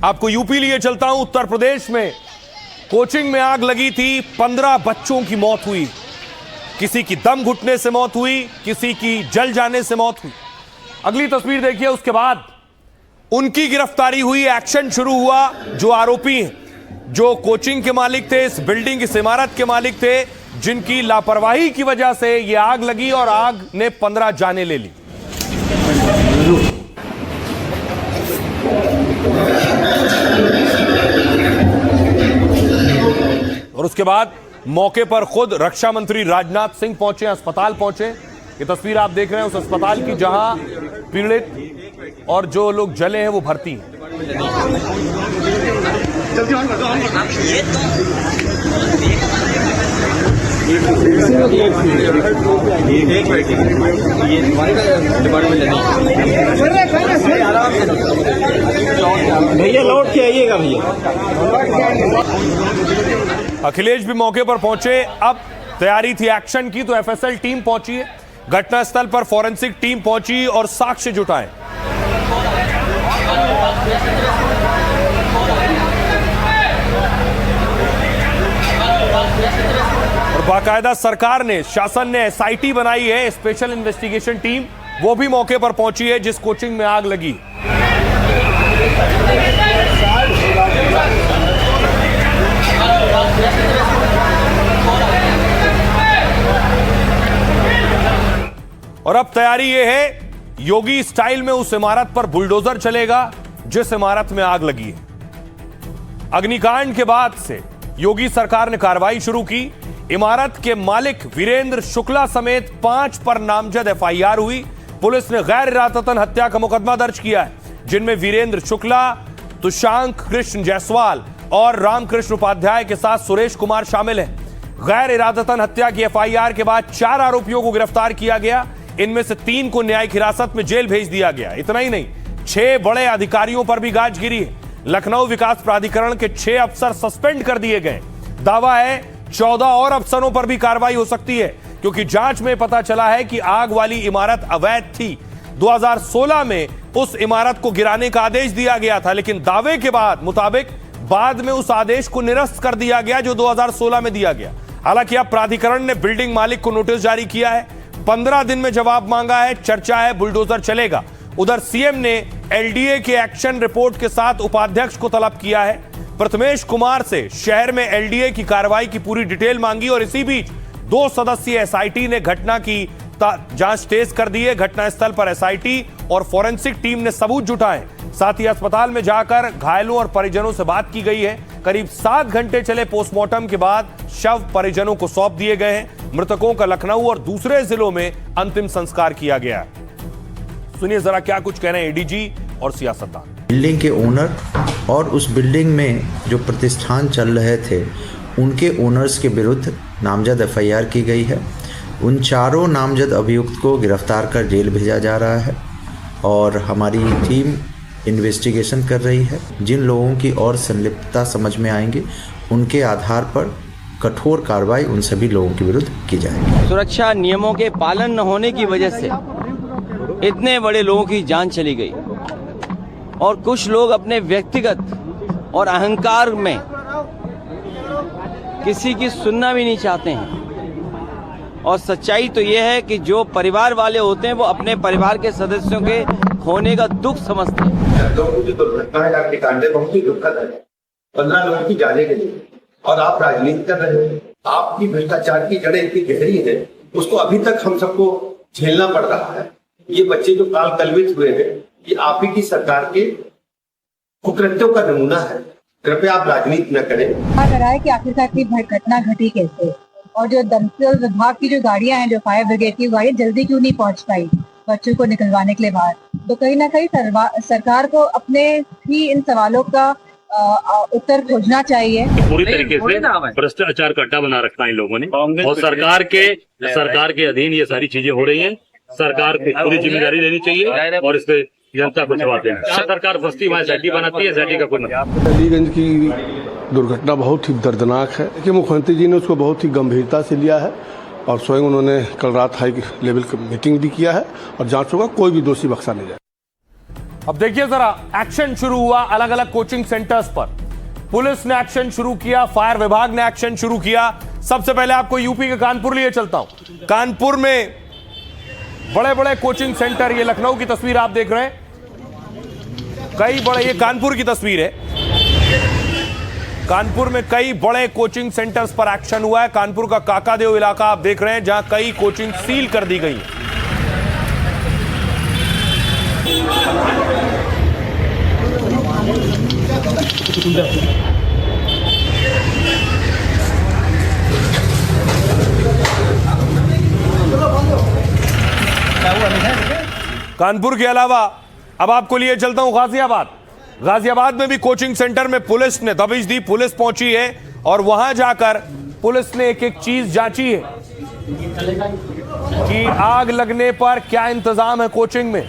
आपको यूपी लिए चलता हूं। उत्तर प्रदेश में कोचिंग में आग लगी थी, 15 बच्चों की मौत हुई। किसी की दम घुटने से मौत हुई, किसी की जल जाने से मौत हुई। अगली तस्वीर देखिए। उसके बाद उनकी गिरफ्तारी हुई, एक्शन शुरू हुआ। जो आरोपी हैं, जो कोचिंग के मालिक थे, इस बिल्डिंग, इस इमारत के मालिक थे, जिनकी लापरवाही की वजह से यह आग लगी और आग ने 15 जानें ले ली। और उसके बाद मौके पर खुद रक्षा मंत्री राजनाथ सिंह पहुंचे, अस्पताल पहुंचे। ये तस्वीर आप देख रहे हैं उस अस्पताल की जहां पीड़ित और जो लोग जले हैं वो भर्ती हैं। भैया लौट के आइएगा भैया। अखिलेश भी मौके पर पहुंचे। अब तैयारी थी एक्शन की, तो एफएसएल टीम पहुंची है। घटनास्थल पर फॉरेंसिक टीम पहुंची और साक्ष्य जुटाए। और बाकायदा सरकार ने, शासन ने एसआईटी बनाई है, स्पेशल इन्वेस्टिगेशन टीम, वो भी मौके पर पहुंची है जिस कोचिंग में आग लगी। और अब तैयारी यह है, योगी स्टाइल में उस इमारत पर बुलडोजर चलेगा जिस इमारत में आग लगी है। अग्निकांड के बाद से योगी सरकार ने कार्रवाई शुरू की। इमारत के मालिक वीरेंद्र शुक्ला समेत 5 पर नामजद एफआईआर हुई। पुलिस ने गैर इरादतन हत्या का मुकदमा दर्ज किया है, जिनमें वीरेंद्र शुक्ला, तुषांक कृष्ण जायसवाल और रामकृष्ण उपाध्याय के साथ सुरेश कुमार शामिल हैं। गैर इरादतन हत्या की एफआईआर के बाद 4 आरोपियों को गिरफ्तार किया गया। इनमें से 3 को न्यायिक हिरासत में जेल भेज दिया गया। इतना ही नहीं, 6 बड़े अधिकारियों पर भी गाज गिरी है। लखनऊ विकास प्राधिकरण के 6 अफसर सस्पेंड कर दिए गए। दावा है 14 और अफसरों पर भी कार्रवाई हो सकती है, क्योंकि जांच में पता चला है कि आग वाली इमारत अवैध थी। 2016 में उस इमारत को गिराने का आदेश दिया गया था, लेकिन दावे के मुताबिक बाद में उस आदेश को निरस्त कर दिया गया जो 2016 में दिया गया। हालांकि अब प्राधिकरण ने बिल्डिंग मालिक को नोटिस जारी किया है, 15 दिन में जवाब मांगा है। चर्चा है बुलडोजर चलेगा। उधर सीएम ने एलडीए के एक्शन रिपोर्ट के साथ उपाध्यक्ष को तलब किया है। प्रथमेश कुमार से शहर में एलडीए की कार्रवाई की पूरी डिटेल मांगी और इसी बीच 2 सदस्यीय एसआईटी ने घटना की जांच तेज कर दी है। घटनास्थल पर एसआईटी और फॉरेंसिक टीम ने सबूत जुटाए। साथ ही अस्पताल में जाकर घायलों और परिजनों से बात की गई है। करीब 7 घंटे चले पोस्टमार्टम के बाद शव परिजनों को सौंप दिए गए हैं। मृतकों का लखनऊ और दूसरे जिलों में अंतिम संस्कार किया गया है। सुनिए जरा क्या कुछ कह रहे हैं एडीजी और सियासतदान। बिल्डिंग के ओनर और उस बिल्डिंग में जो प्रतिष्ठान चल रहे थे, उनके ओनर्स के विरुद्ध नामजद एफआईआर की गई है। उन 4 नामजद अभियुक्त को गिरफ्तार कर जेल भेजा जा रहा है और हमारी टीम इन्वेस्टिगेशन कर रही है। जिन लोगों की और संलिप्तता समझ में आएंगे, उनके आधार पर कठोर कार्रवाई उन सभी लोगों के विरुद्ध की जाएगी। सुरक्षा नियमों के पालन न होने की वजह से इतने बड़े लोगों की जान चली गई और कुछ लोग अपने व्यक्तिगत और अहंकार में किसी की सुनना भी नहीं चाहते हैं। और सच्चाई तो यह है कि जो परिवार वाले होते हैं वो अपने परिवार के सदस्यों के होने का दुख समझते हैं। लोगों की दुर्घटना है, आपके कांडे बहुत ही दुखद है। 15 लोगों की जाने के लिए और आप राजनीति कर रहे हैं। आपकी भ्रष्टाचार की जड़ें इतनी गहरी है, उसको अभी तक हम सबको झेलना पड़ रहा है। ये बच्चे जो काल कलवित हुए हैं, ये आप ही की सरकार के कुकृत्यों का नमूना है। कृपया आप राजनीति न करें। है कि आखिरकार की घटना घटी कैसे, और जो दमकल विभाग की जो गाड़ियां हैं, जो फायर ब्रिगेड की गाड़ियां जल्दी क्यों नहीं पहुंच पाई बच्चों को निकलवाने के लिए बाहर। तो कहीं ना कहीं सरकार को अपने ही इन सवालों का उत्तर खोजना चाहिए। पूरी तरीके से भ्रष्टाचार का अड्डा बना रखा है इन लोगों ने और सरकार के अधीन ये सारी चीजें हो रही हैं। सरकार को पूरी जिम्मेदारी लेनी चाहिए और इस पे जनता को जवाब देना। सरकार बस्ती वहाँ एसआईटी बनाती है, एसआईटी का कोई मतलब। अलीगंज की दुर्घटना बहुत ही दर्दनाक है कि मुख्यमंत्री जी ने उसको बहुत ही गंभीरता से लिया है और स्वयं उन्होंने कल रात हाई लेवल की मीटिंग भी किया है और जांच होगा, कोई भी दोषी बख्शा नहीं जाए। अब देखिए जरा, एक्शन शुरू हुआ अलग अलग कोचिंग सेंटर्स पर। पुलिस ने एक्शन शुरू किया, फायर विभाग ने एक्शन शुरू किया। सबसे पहले आपको यूपी के कानपुर लिए चलता हूं। कानपुर में बड़े बड़े कोचिंग सेंटर, ये लखनऊ की तस्वीर आप देख रहे हैं, कई बड़े, ये कानपुर की तस्वीर है। कानपुर में कई बड़े कोचिंग सेंटर्स पर एक्शन हुआ है। कानपुर का काकादेव इलाका आप देख रहे हैं, जहां कई कोचिंग सील कर दी गई है। कानपुर के अलावा अब आपको लिए चलता हूं गाजियाबाद। गाजियाबाद में भी कोचिंग सेंटर में पुलिस ने दबिश दी। पुलिस पहुंची है और वहां जाकर पुलिस ने एक एक चीज जांची है कि आग लगने पर क्या इंतजाम है कोचिंग में।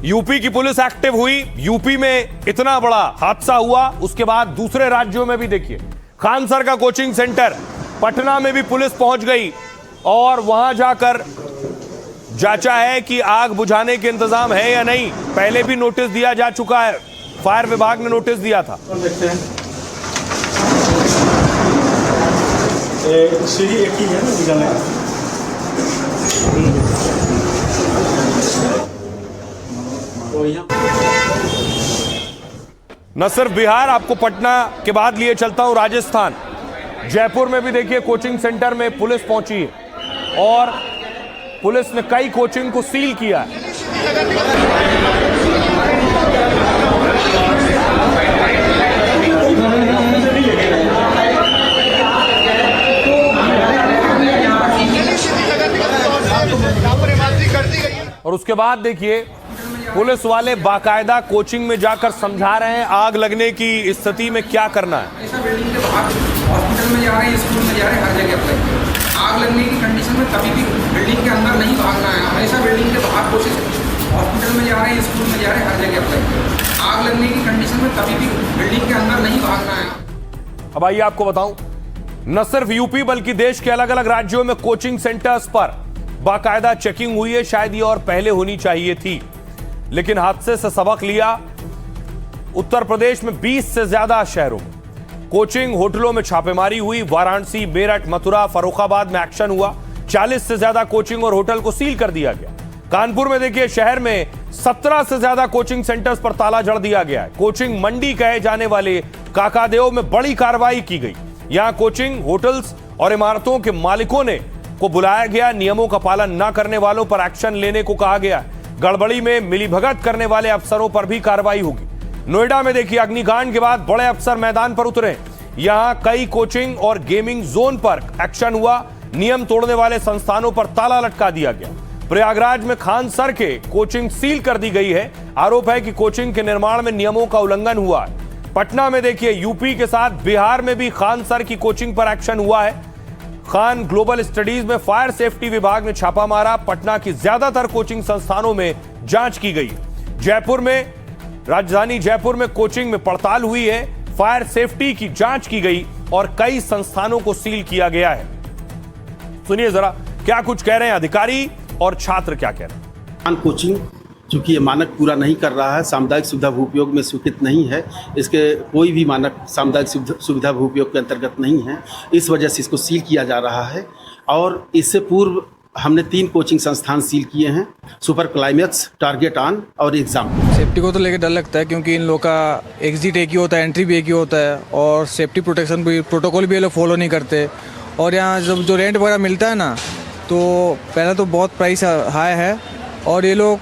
यूपी की पुलिस एक्टिव हुई। यूपी में इतना बड़ा हादसा हुआ, उसके बाद दूसरे राज्यों में भी देखिए। खानसर का कोचिंग सेंटर पटना में भी पुलिस पहुंच गई और वहां जाकर जांचा है कि आग बुझाने के इंतजाम है या नहीं। पहले भी नोटिस दिया जा चुका है, फायर विभाग ने नोटिस दिया था। सीढ़ी एक ही है ना निकलने न सिर्फ बिहार, आपको पटना के बाद लिए चलता हूं राजस्थान। जयपुर में भी देखिए कोचिंग सेंटर में पुलिस पहुंची है और पुलिस ने कई कोचिंग को सील किया है। और उसके बाद देखिए पुलिस वाले बाकायदा कोचिंग में जाकर समझा रहे हैं आग लगने की स्थिति में क्या करना है। बिल्डिंग के बाहर हॉस्पिटल में जा रहे हैं, स्कूल में जा रहे हैं, हर जगह अप्लाई। आग लगने की कंडीशन में कभी भी बिल्डिंग के अंदर नहीं भागना है, हमेशा बिल्डिंग के बाहर कोशिश। हॉस्पिटल में जा रहे हैं, स्कूल में जा रहे हैं, हर जगह अप्लाई। आग लगने की कंडीशन में कभी भी बिल्डिंग के अंदर नहीं भागना है। अब आइए आपको बताऊं, न सिर्फ यूपी बल्कि देश के अलग अलग राज्यों में कोचिंग सेंटर्स पर बाकायदा चेकिंग हुई है। शायद ये और पहले होनी चाहिए थी, लेकिन हादसे से सबक लिया। उत्तर प्रदेश में 20 से ज्यादा शहरों में कोचिंग होटलों में छापेमारी हुई। वाराणसी, मेरठ, मथुरा, फर्रुखाबाद में एक्शन हुआ। 40 से ज्यादा कोचिंग और होटल को सील कर दिया गया। कानपुर में देखिए शहर में 17 से ज्यादा कोचिंग सेंटर्स पर ताला जड़ दिया गया है। कोचिंग मंडी कहे जाने वाले काकादेव में बड़ी कार्रवाई की गई। यहां कोचिंग, होटल्स और इमारतों के मालिकों ने को बुलाया गया। नियमों का पालन न करने वालों पर एक्शन लेने को कहा गया। गड़बड़ी में मिलीभगत करने वाले अफसरों पर भी कार्रवाई होगी। नोएडा में देखिए अग्निकांड के बाद बड़े अफसर मैदान पर उतरे। यहां कई कोचिंग और गेमिंग जोन पर एक्शन हुआ। नियम तोड़ने वाले संस्थानों पर ताला लटका दिया गया। प्रयागराज में खानसर के कोचिंग सील कर दी गई है। आरोप है कि कोचिंग के निर्माण में नियमों का उल्लंघन हुआ है। पटना में देखिए यूपी के साथ बिहार में भी खानसर की कोचिंग पर एक्शन हुआ है। खान ग्लोबल स्टडीज में फायर सेफ्टी विभाग ने छापा मारा। पटना की ज्यादातर कोचिंग संस्थानों में जांच की गई। जयपुर में, राजधानी जयपुर में कोचिंग में पड़ताल हुई है। फायर सेफ्टी की जांच की गई और कई संस्थानों को सील किया गया है। सुनिए जरा क्या कुछ कह रहे हैं अधिकारी और छात्र क्या कह रहे हैं। कोचिंग चूँकि ये मानक पूरा नहीं कर रहा है, सामुदायिक सुविधा भूपयोग में स्वीकृत नहीं है, इसके कोई भी मानक सामुदायिक सुविधा भूपयोग के अंतर्गत नहीं है, इस वजह से इसको सील किया जा रहा है। और इससे पूर्व हमने 3 कोचिंग संस्थान सील किए हैं, सुपर क्लाइमेक्स, टारगेट ऑन और एग्जाम। सेफ्टी को तो लेकर डर लगता है क्योंकि इन लोगों का एग्जिट एक ही होता है, एंट्री भी एक ही होता है और सेफ्टी प्रोटेक्शन भी, प्रोटोकॉल भी ये लोग फॉलो नहीं करते। और यहाँ जब जो रेंट वगैरह मिलता है ना, तो पहला तो बहुत प्राइस हाई है और ये लोग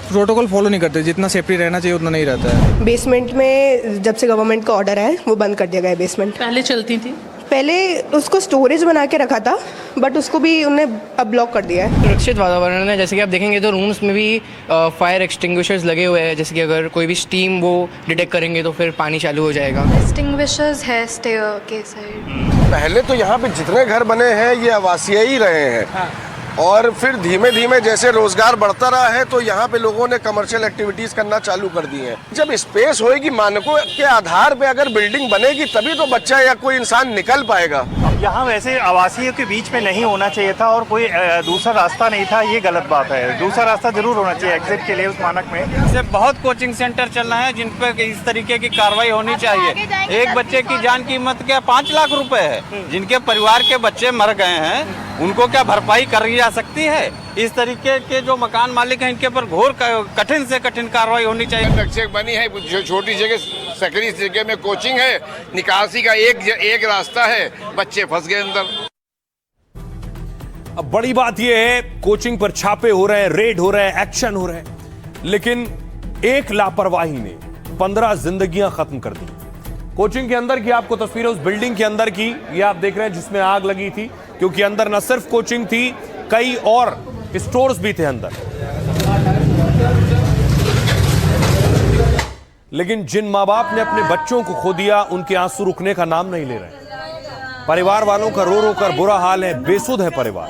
प्रोटोकॉल फॉलो नहीं करते। जितना सेफ्टी रहना चाहिए उतना नहीं रहता है। बेसमेंट में जब से गवर्नमेंट का ऑर्डर है वो बंद कर दिया गया है। बेसमेंट पहले चलती थी, पहले उसको स्टोरेज बना के रखा था, बट उसको भी उन्होंने अब ब्लॉक कर दिया है। सुरक्षित वातावरण है, जैसे कि आप देखेंगे तो रूम्स में भी फायर एक्सटिंग्विशर्स लगे हुए हैं, जैसे कि अगर कोई भी स्टीम वो डिटेक्ट करेंगे तो फिर पानी चालू हो जाएगा। एक्सटिंग्विशर्स है स्टेयर के साइड। पहले तो यहाँ पे जितने घर बने हैं ये आवासीय ही रहे हैं। और फिर धीमे धीमे जैसे रोजगार बढ़ता रहा है तो यहाँ पे लोगों ने कमर्शियल एक्टिविटीज करना चालू कर दी है। जब स्पेस होएगी, मानकों के आधार पे अगर बिल्डिंग बनेगी तभी तो बच्चा या कोई इंसान निकल पाएगा। यहाँ वैसे आवासीय के बीच में नहीं होना चाहिए था और कोई दूसरा रास्ता नहीं था, ये गलत बात है। दूसरा रास्ता जरूर होना चाहिए एग्जिट के लिए उस मानक में। इससे बहुत कोचिंग सेंटर चल रहे हैं जिन पर इस तरीके की कार्रवाई होनी चाहिए। एक बच्चे की जान कीमत क्या 5 लाख रुपए है। जिनके परिवार के बच्चे मर गए हैं उनको क्या भरपाई करी जा सकती है? इस तरीके के जो मकान मालिक हैं इनके ऊपर घोर कठिन से कठिन कार्रवाई होनी चाहिए। नक्शे बनी है, छोटी जगह सकरी जगह में कोचिंग है, निकासी का एक रास्ता है, बच्चे फंस गए अंदर। अब बड़ी बात यह है, कोचिंग पर छापे हो रहे हैं, रेड हो रहे हैं, एक्शन हो रहे हैं, लेकिन एक लापरवाही ने 15 जिंदगियां खत्म कर दी। कोचिंग के अंदर की आपको तस्वीरें उस बिल्डिंग के अंदर की ये आप देख रहे हैं जिसमें आग लगी थी, क्योंकि अंदर न सिर्फ कोचिंग थी, कई और स्टोर्स भी थे अंदर। लेकिन जिन मां बाप ने अपने बच्चों को खो दिया उनके आंसू रुकने का नाम नहीं ले रहे। परिवार वालों का रो रो कर बुरा हाल है, बेसुध है परिवार।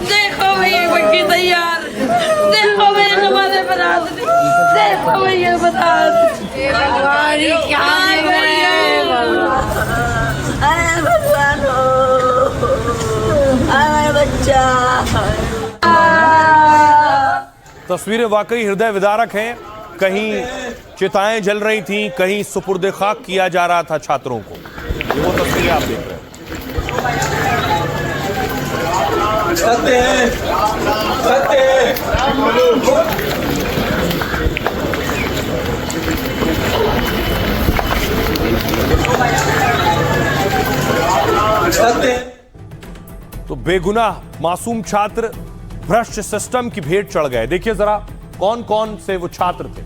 देखो भैया बच्ची तैयार, देखो भैया नमाज़े बता, देखो भैया बता तस्वीरें वाकई हृदय विदारक हैं। कहीं चिताएं जल रही थीं, कहीं सुपुर्दे खाक किया जा रहा था छात्रों को। ये वो तस्वीरें आप देख रहे हैं। तो बेगुनाह मासूम छात्र भ्रष्ट सिस्टम की भेंट चढ़ गए। देखिए जरा कौन कौन से वो छात्र थे।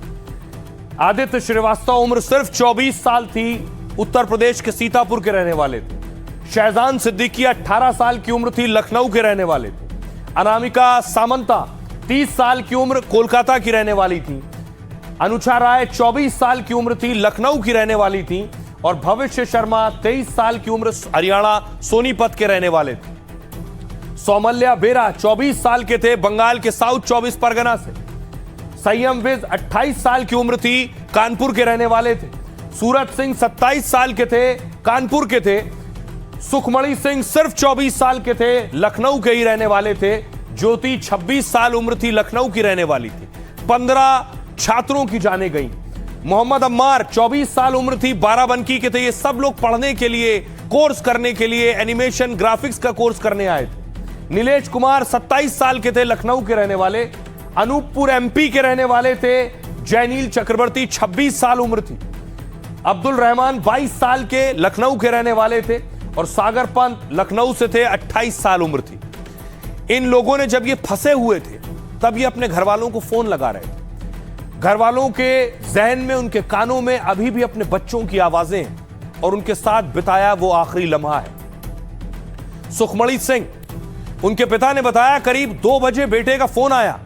आदित्य श्रीवास्तव, उम्र सिर्फ 24 साल थी, उत्तर प्रदेश के सीतापुर के रहने वाले थे। शहजान सिद्दीकी 18 साल की उम्र थी, लखनऊ के रहने वाले थे। अनामिका सामंता 30 साल की उम्र, कोलकाता की रहने वाली थी। अनुषा राय 24 साल की उम्र थी, लखनऊ की रहने वाली थी। और भविष्य शर्मा 23 साल की उम्र, हरियाणा सोनीपत के रहने वाले थे। सौमल्या बेरा 24 साल के थे, बंगाल के साउथ 24 परगना से। संयम विज 28 साल की उम्र थी, कानपुर के रहने वाले थे। सूरज सिंह 27 साल के थे, कानपुर के थे। सुखमणि सिंह सिर्फ 24 साल के थे, लखनऊ के ही रहने वाले थे। ज्योति 26 साल उम्र थी, लखनऊ की रहने वाली थी। 15 छात्रों की जाने गई। मोहम्मद अम्मार 24 साल उम्र थी, बाराबंकी के थे। ये सब लोग पढ़ने के लिए, कोर्स करने के लिए, एनिमेशन ग्राफिक्स का कोर्स करने आए थे। नीलेश कुमार 27 साल के थे, लखनऊ के रहने वाले। अनूपपुर एमपी के रहने वाले थे। जैनील चक्रवर्ती 26 साल उम्र थी। अब्दुल रहमान 22 साल के, लखनऊ के रहने वाले थे। और सागर पंत लखनऊ से थे, 28 साल उम्र थी। इन लोगों ने जब ये फंसे हुए थे तब ये अपने घर वालों को फोन लगा रहे थे। घर वालों के जहन में, उनके कानों में अभी भी अपने बच्चों की आवाजें हैं और उनके साथ बिताया वो आखिरी लम्हा है। सुखमणि सिंह, उनके पिता ने बताया करीब 2 बजे बेटे का फोन आया।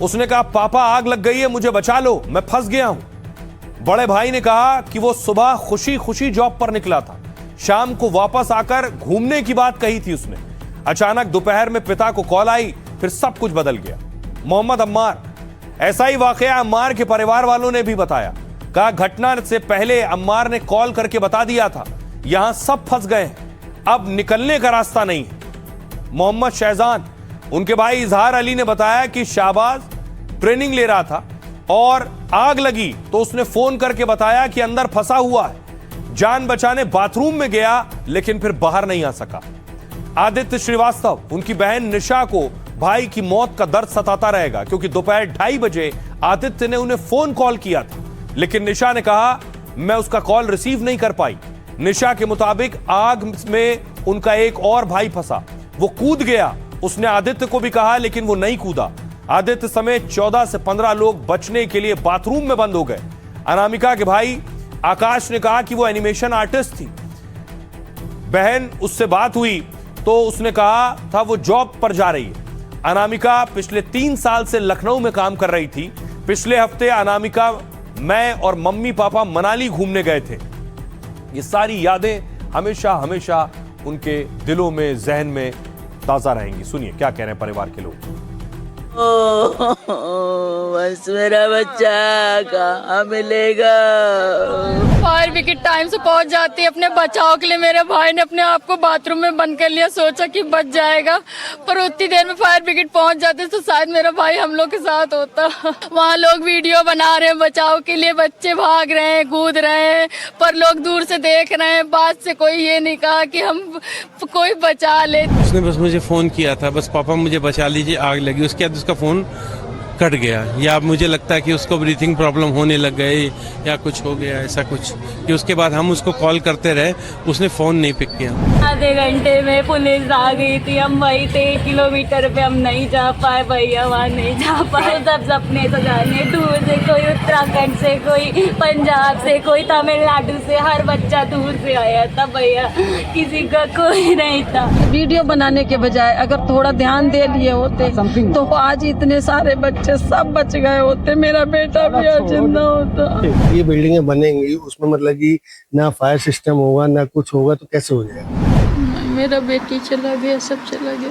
उसने कहा पापा आग लग गई है, मुझे बचा लो, मैं फंस गया हूं। बड़े भाई ने कहा कि वो सुबह खुशी खुशी जॉब पर निकला था, शाम को वापस आकर घूमने की बात कही थी उसने। अचानक दोपहर में पिता को कॉल आई, फिर सब कुछ बदल गया। मोहम्मद अम्मार, ऐसा ही वाकया अम्मार के परिवार वालों ने भी बताया। कहा घटना से पहले अम्मार ने कॉल करके बता दिया था यहां सब फंस गए हैं, अब निकलने का रास्ता नहीं है। मोहम्मद शहजान, उनके भाई इजहार अली ने बताया कि शाहबाज ट्रेनिंग ले रहा था और आग लगी तो उसने फोन करके बताया कि अंदर फंसा हुआ है। जान बचाने बाथरूम में गया लेकिन फिर बाहर नहीं आ सका। आदित्य श्रीवास्तव, उनकी बहन निशा को भाई की मौत का दर्द सताता रहेगा, क्योंकि दोपहर 2:30 बजे आदित्य ने उन्हें फोन कॉल किया था, लेकिन निशा ने कहा मैं उसका कॉल रिसीव नहीं कर पाई। निशा के मुताबिक आग में उनका एक और भाई फंसा, वो कूद गया। उसने आदित्य को भी कहा लेकिन वो नहीं कूदा। आदित्य समेत 14 से 15 लोग बचने के लिए बाथरूम में बंद हो गए। अनामिका के भाई आकाश ने कहा कि वो एनिमेशन आर्टिस्ट थी। बहन उससे बात हुई तो उसने कहा था वो जॉब पर जा रही है। अनामिका पिछले 3 साल से लखनऊ में काम कर रही थी। पिछले हफ्ते अनामिका, मैं और मम्मी पापा मनाली घूमने गए थे। ये सारी यादें हमेशा हमेशा उनके दिलों में, जहन में ताजा रहेंगी। सुनिए क्या कह रहे हैं परिवार के लोग। बस मेरा बच्चा कहाँ मिलेगा। फायर ब्रिगेड टाइम से पहुंच जाती है अपने बचाव के लिए। मेरे भाई ने अपने आप को बाथरूम में बंद कर लिया, सोचा कि बच जाएगा, पर उतनी देर में फायर ब्रिगेड पहुंच जाते तो शायद मेरा भाई हम लोग के साथ होता। वहाँ लोग वीडियो बना रहे हैं बचाव के लिए, बच्चे भाग रहे हैं, कूद रहे हैं, पर लोग दूर से देख रहे हैं। बात से कोई ये नहीं कहा कि हम कोई बचा ले। उसने बस मुझे फोन किया था, बस पापा मुझे बचा लीजिए, आग लगी। उसके बाद उसका फोन कट गया, या मुझे लगता है कि उसको ब्रीथिंग प्रॉब्लम होने लग गई या कुछ हो गया ऐसा कुछ, कि उसके बाद हम उसको कॉल करते रहे, उसने फ़ोन नहीं पिक किया। आधे घंटे में पुलिस आ गई थी, हम वही थे 1 किलोमीटर पे, हम नहीं जा पाए भैया, वहाँ नहीं जा पाए। सब सपने सजाने दूर से, कोई उत्तराखंड से, कोई पंजाब से, कोई तमिलनाडु से, हर बच्चा दूर से आया था भैया, किसी का कोई नहीं था। वीडियो बनाने के बजाय अगर थोड़ा ध्यान दे लिए होते तो आज इतने सारे बच्चे सब बच गए होते, मेरा बेटा भी आज जिंदा होता। ये बिल्डिंगें बनेंगी उसमें मतलब कि ना फायर सिस्टम होगा ना कुछ होगा, तो कैसे हो जाएगा। मेरा बेटी चला गया, सब चला गया,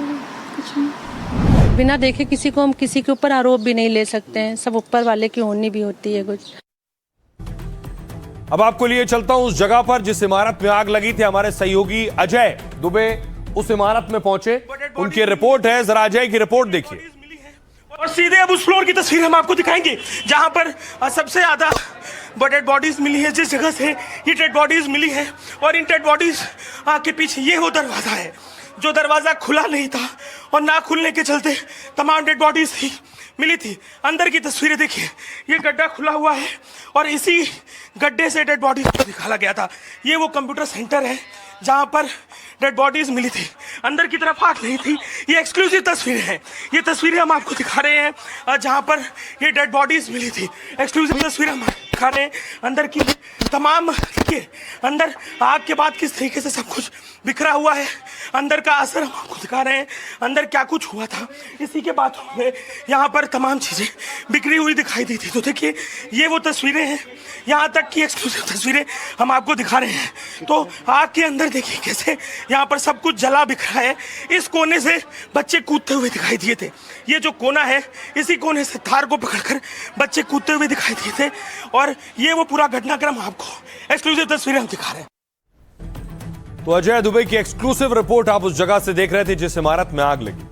कुछ नहीं। बिना देखे किसी को हम किसी के ऊपर आरोप भी नहीं ले सकते हैं, सब ऊपर वाले की होनी भी होती है कुछ। अब आपको लिए चलता हूं उस जगह पर जिस इमारत में आग लगी थी। हमारे सहयोगी अजय दुबे उस इमारत में पहुंचे, उनकी रिपोर्ट है, जरा अजय की रिपोर्ट देखिए। और सीधे अब उस फ्लोर की तस्वीर हम आपको दिखाएंगे जहां पर सबसे ज्यादा डेड बॉडीज मिली है, जिस जगह से ये डेड बॉडीज मिली है। और इन डेड बॉडीज के पीछे ये वो दरवाजा है जो दरवाजा खुला नहीं था, और ना खुलने के चलते तमाम डेड बॉडीज थी मिली थी। अंदर की तस्वीरें देखिए, ये गड्ढा खुला हुआ है और इसी गड्ढे से डेड बॉडीज को निकाला गया था। ये वो कंप्यूटर सेंटर है जहां पर डेड बॉडीज मिली थी, अंदर की तरफ आग नहीं थी। ये एक्सक्लूसिव तस्वीरें हैं, ये तस्वीरें हम आपको दिखा रहे हैं जहां पर ये डेड बॉडीज मिली थी। एक्सक्लूसिव तस्वीरें हम दिखा रहे हैं अंदर की तमाम। देखिए अंदर आग के बाद किस तरीके से सब कुछ बिखरा हुआ है, अंदर का असर हम आपको दिखा रहे हैं, अंदर क्या कुछ हुआ था। इसी के बाथरूम में यहाँ पर तमाम चीज़ें बिखरी हुई दिखाई दी थी। तो देखिए ये वो तस्वीरें हैं, यहाँ तक की एक्सक्लूसिव तस्वीरें हम आपको दिखा रहे हैं। तो आग के अंदर देखिए कैसे यहाँ पर सब कुछ जला बिखरा है। इस कोने से बच्चे कूदते हुए दिखाई दिए थे, ये जो कोना है इसी कोने से तार को पकड़कर बच्चे कूदते हुए दिखाई दिए थे। और ये वो पूरा घटनाक्रम आपको एक्सक्लूसिव तस्वीरें हम दिखा रहे हैं। तो अजय दुबे की एक्सक्लूसिव रिपोर्ट आप उस जगह से देख रहे थे जिस इमारत में आग लगी।